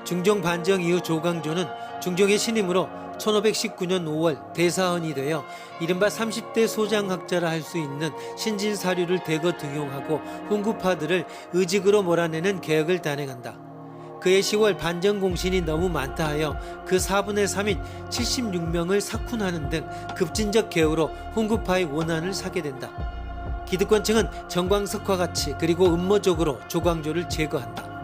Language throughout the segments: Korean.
중종 반정 이후 조광조는 중종의 신임으로 1519년 5월 대사헌이 되어 이른바 30대 소장학자라 할 수 있는 신진사류를 대거 등용하고 훈구파들을 의직으로 몰아내는 계획을 단행한다. 그해 10월 반정공신이 너무 많다 하여 그 4분의 3인 76명을 사쿤하는 등 급진적 계우로 훈구파의 원한을 사게 된다. 기득권층은 정광석과 같이 그리고 음모적으로 조광조를 제거한다.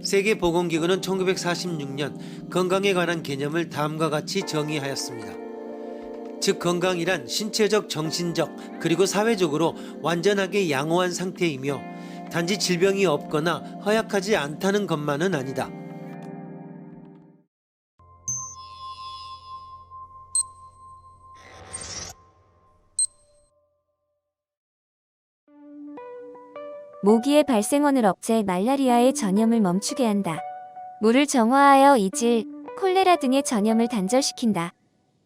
세계보건기구는 1946년 건강에 관한 개념을 다음과 같이 정의하였습니다. 즉 건강이란 신체적, 정신적, 그리고 사회적으로 완전하게 양호한 상태이며 단지 질병이 없거나 허약하지 않다는 것만은 아니다. 모기의 발생원을 억제, 말라리아의 전염을 멈추게 한다. 물을 정화하여 이질, 콜레라 등의 전염을 단절시킨다.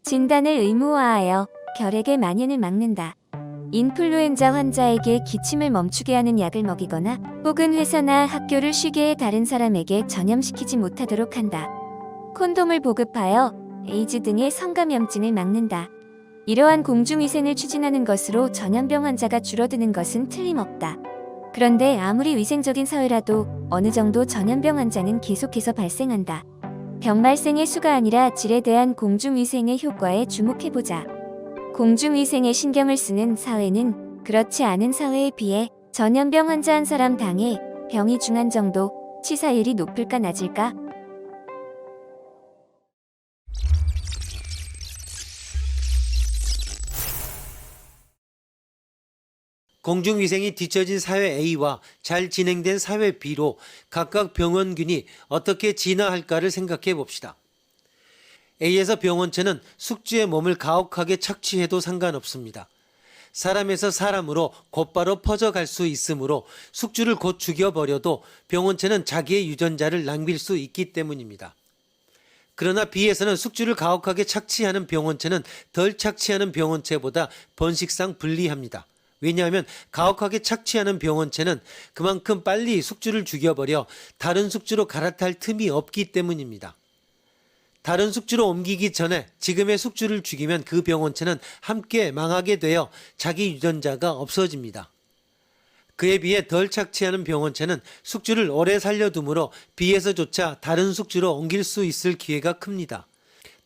진단을 의무화하여 결핵의蔓延을 막는다. 인플루엔자 환자에게 기침을 멈추게 하는 약을 먹이거나 혹은 회사나 학교를 쉬게 해 다른 사람에게 전염시키지 못하도록 한다. 콘돔을 보급하여 에이즈 등의 성감염증을 막는다. 이러한 공중위생을 추진하는 것으로 전염병 환자가 줄어드는 것은 틀림없다. 그런데 아무리 위생적인 사회라도 어느 정도 전염병 환자는 계속해서 발생한다. 병 발생의 수가 아니라 질에 대한 공중위생의 효과에 주목해보자. 공중위생에 신경을 쓰는 사회는 그렇지 않은 사회에 비해 전염병 환자 한 사람 당해 병이 중한 정도, 치사율이 높을까 낮을까? 공중위생이 뒤처진 사회 A와 잘 진행된 사회 B로 각각 병원균이 어떻게 진화할까를 생각해 봅시다. A에서 병원체는 숙주의 몸을 가혹하게 착취해도 상관없습니다. 사람에서 사람으로 곧바로 퍼져갈 수 있으므로 숙주를 곧 죽여버려도 병원체는 자기의 유전자를 남길 수 있기 때문입니다. 그러나 B에서는 숙주를 가혹하게 착취하는 병원체는 덜 착취하는 병원체보다 번식상 불리합니다. 왜냐하면 가혹하게 착취하는 병원체는 그만큼 빨리 숙주를 죽여버려 다른 숙주로 갈아탈 틈이 없기 때문입니다. 다른 숙주로 옮기기 전에 지금의 숙주를 죽이면 그 병원체는 함께 망하게 되어 자기 유전자가 없어집니다. 그에 비해 덜 착취하는 병원체는 숙주를 오래 살려두므로 B에서조차 다른 숙주로 옮길 수 있을 기회가 큽니다.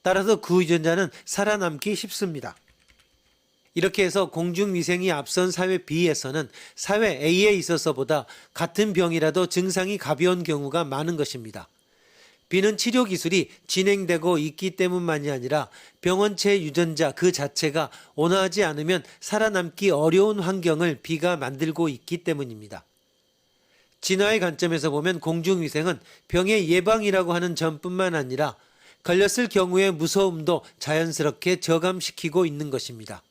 따라서 그 유전자는 살아남기 쉽습니다. 이렇게 해서 공중위생이 앞선 사회 B에서는 사회 A에 있어서보다 같은 병이라도 증상이 가벼운 경우가 많은 것입니다. B는 치료 기술이 진행되고 있기 때문만이 아니라 병원체 유전자 그 자체가 온화하지 않으면 살아남기 어려운 환경을 B가 만들고 있기 때문입니다. 진화의 관점에서 보면 공중위생은 병의 예방이라고 하는 점뿐만 아니라 걸렸을 경우의 무서움도 자연스럽게 저감시키고 있는 것입니다.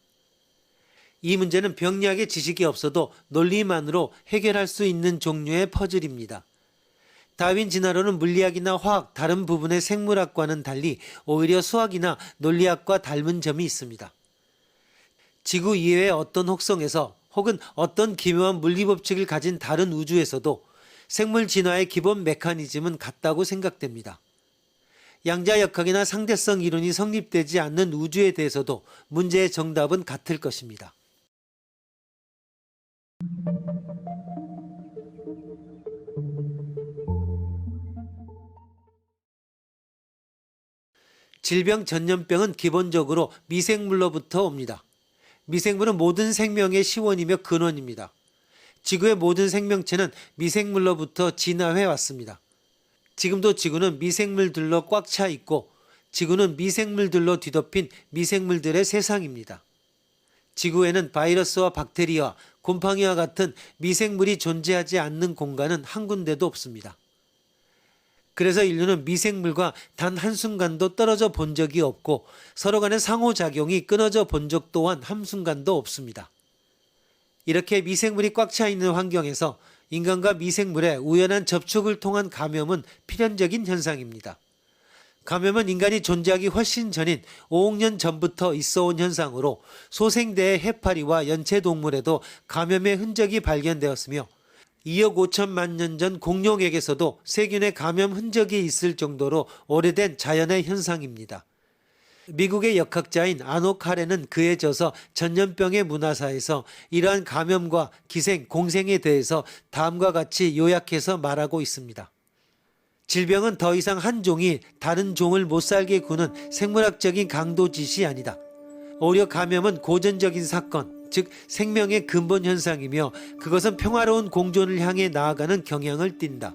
이 문제는 병리학의 지식이 없어도 논리만으로 해결할 수 있는 종류의 퍼즐입니다. 다윈 진화론은 물리학이나 화학 다른 부분의 생물학과는 달리 오히려 수학이나 논리학과 닮은 점이 있습니다. 지구 이외의 어떤 혹성에서 혹은 어떤 기묘한 물리법칙을 가진 다른 우주에서도 생물 진화의 기본 메커니즘은 같다고 생각됩니다. 양자역학이나 상대성 이론이 성립되지 않는 우주에 대해서도 문제의 정답은 같을 것입니다. 질병 전염병은 기본적으로 미생물로부터 옵니다. 미생물은 모든 생명의 시원이며 근원입니다. 지구의 모든 생명체는 미생물로부터 진화해 왔습니다. 지금도 지구는 미생물들로 꽉 차 있고 지구는 미생물들로 뒤덮인 미생물들의 세상입니다. 지구에는 바이러스와 박테리아와 곰팡이와 같은 미생물이 존재하지 않는 공간은 한 군데도 없습니다. 그래서 인류는 미생물과 단 한순간도 떨어져 본 적이 없고 서로 간의 상호작용이 끊어져 본 적 또한 한순간도 없습니다. 이렇게 미생물이 꽉 차 있는 환경에서 인간과 미생물의 우연한 접촉을 통한 감염은 필연적인 현상입니다. 감염은 인간이 존재하기 훨씬 전인 5억 년 전부터 있어온 현상으로 소생대의 해파리와 연체동물에도 감염의 흔적이 발견되었으며 2억 5천만 년 전 공룡에게서도 세균의 감염 흔적이 있을 정도로 오래된 자연의 현상입니다. 미국의 역학자인 아노 카렌은 그에 져서 전염병의 문화사에서 이러한 감염과 기생, 공생에 대해서 다음과 같이 요약해서 말하고 있습니다. 질병은 더 이상 한 종이 다른 종을 못살게 구는 생물학적인 강도짓이 아니다. 오히려 감염은 고전적인 사건, 즉 생명의 근본 현상이며 그것은 평화로운 공존을 향해 나아가는 경향을 띈다.